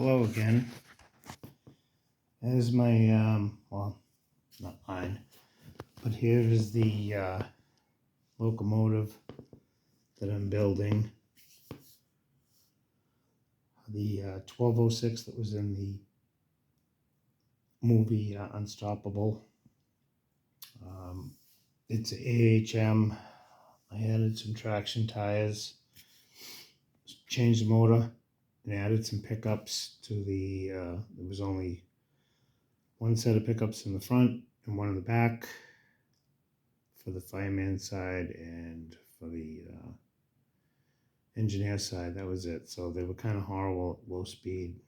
Hello again. There's my, well, not mine, but here is the locomotive that I'm building. The 1206 that was in the movie Unstoppable. It's AHM. I added some traction tires, changed the motor, and added some pickups to the, there was only one set of pickups in the front and one in the back for the fireman side and for the engineer side. That was it. So they were kind of horrible at low speed.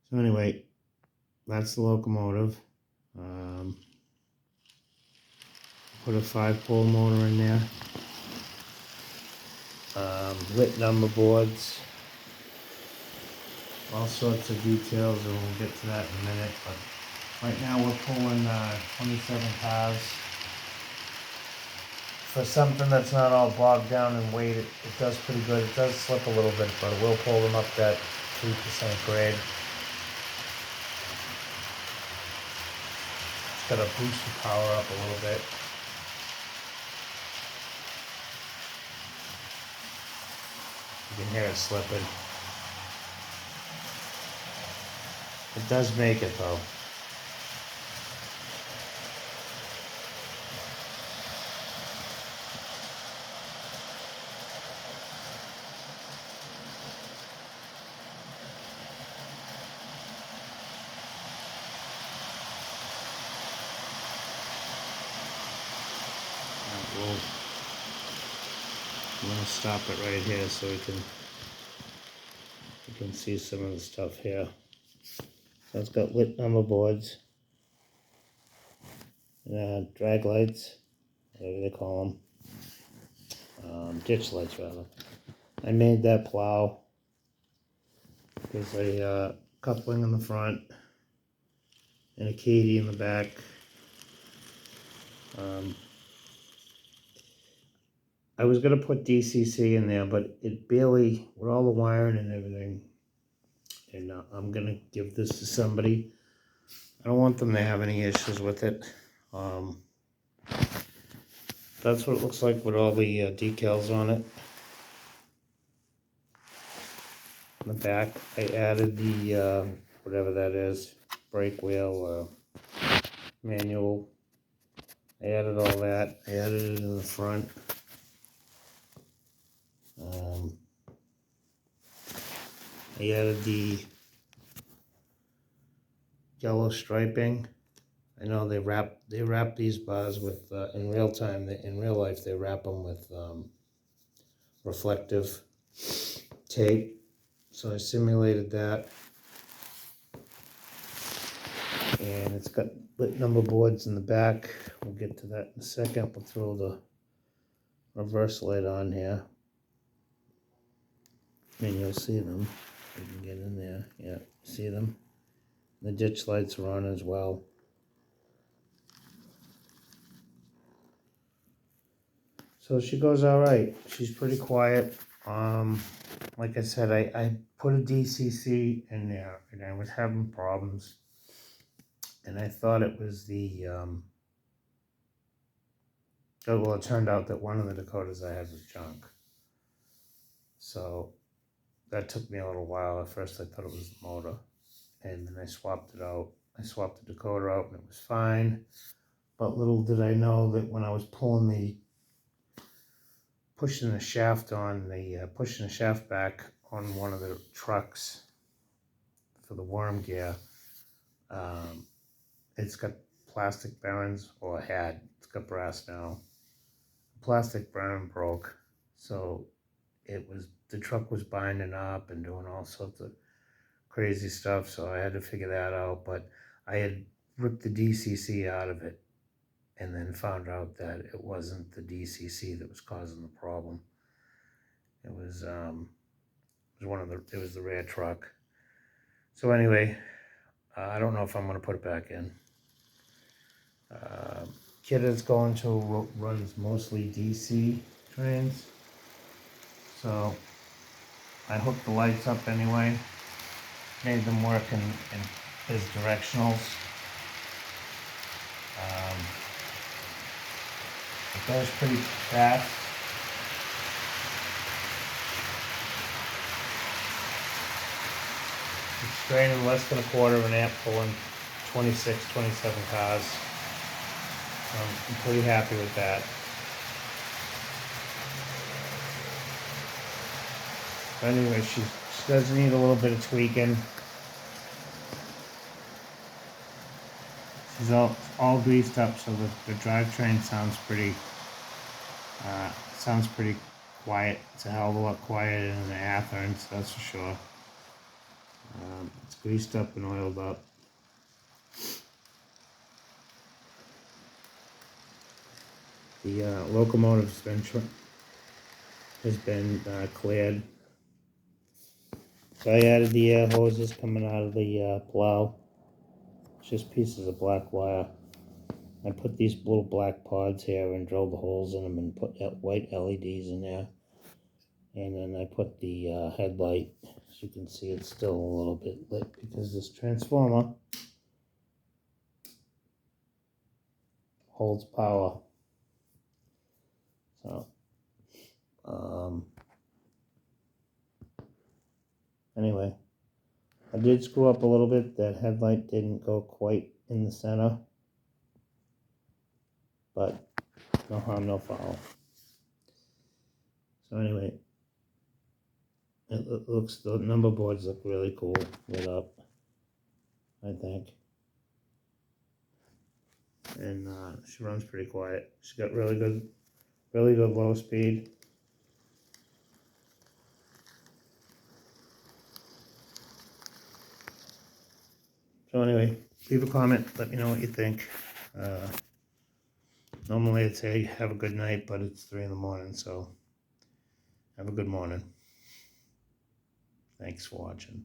So anyway, that's the locomotive. Put a 5-pole motor in there. Lit number boards. All sorts of details, and we'll get to that in a minute. But right now we're pulling 27 cars. For something that's not all bogged down in weight, it does pretty good. It does slip a little bit, but it will pull them up that 3% grade. It's got to boost the power up a little bit. You can hear it slipping. It does make it though. I'm going to stop it right here so you can see some of the stuff here. So it's got lit number boards, drag lights, whatever they call them, ditch lights rather. I made that plow. There's a coupling in the front and a Katy in the back. I was going to put DCC in there, but it barely, with all the wiring and everything, and I'm going to give this to somebody. I don't want them to have any issues with it. That's what it looks like with all the decals on it. On the back, I added the, whatever that is, brake wheel or manual. I added all that. I added it in the front. I added the yellow striping. I know they wrap these bars with in real time. In real life, they wrap them with reflective tape. So I simulated that, and it's got lit number boards in the back. We'll get to that in a second. We'll throw the reverse light on here, and you'll see them. You can get in there. Yeah, see them. The ditch lights are on as well. So she goes all right. She's pretty quiet. Like I said, I put a DCC in there, and I was having problems. And I thought it was the, well, it turned out that one of the Dakotas I had was junk. So that took me a little while. At first I thought it was the motor, and then I swapped it out. I swapped the Dakota out and it was fine. But little did I know that when I was pushing the shaft back on one of the trucks for the worm gear, it's got plastic bearings, or had. It's got brass now. Plastic bearing broke, so the truck was binding up and doing all sorts of crazy stuff, so I had to figure that out. But I had ripped the DCC out of it and then found out that it wasn't the DCC that was causing the problem. It was it was the rear truck. So anyway, I don't know if I'm going to put it back in. Kid is going to runs mostly DC trains, so I hooked the lights up anyway. made them work in his directionals. It goes pretty fast. It's draining less than a quarter of an amp, pulling 26, 27 cars. I'm pretty happy with that. But anyway, she does need a little bit of tweaking. She's all greased up, so the drivetrain sounds pretty quiet. It's a hell of a lot quieter than the Atherns, that's for sure. It's greased up and oiled up. The locomotive's has been cleared. So I added the air hoses coming out of the plow. It's just pieces of black wire. I put these little black pods here and drilled the holes in them and put white LEDs in there. And then I put the headlight. As you can see, it's still a little bit lit because this transformer holds power. So, anyway, I did screw up a little bit. That headlight didn't go quite in the center, but no harm, no foul. So anyway, it looks, the number boards look really cool lit up, I think. And she runs pretty quiet. She's got really good low speed. So anyway, leave a comment, let me know what you think. Normally I'd say have a good night, but it's 3 in the morning, so have a good morning. Thanks for watching.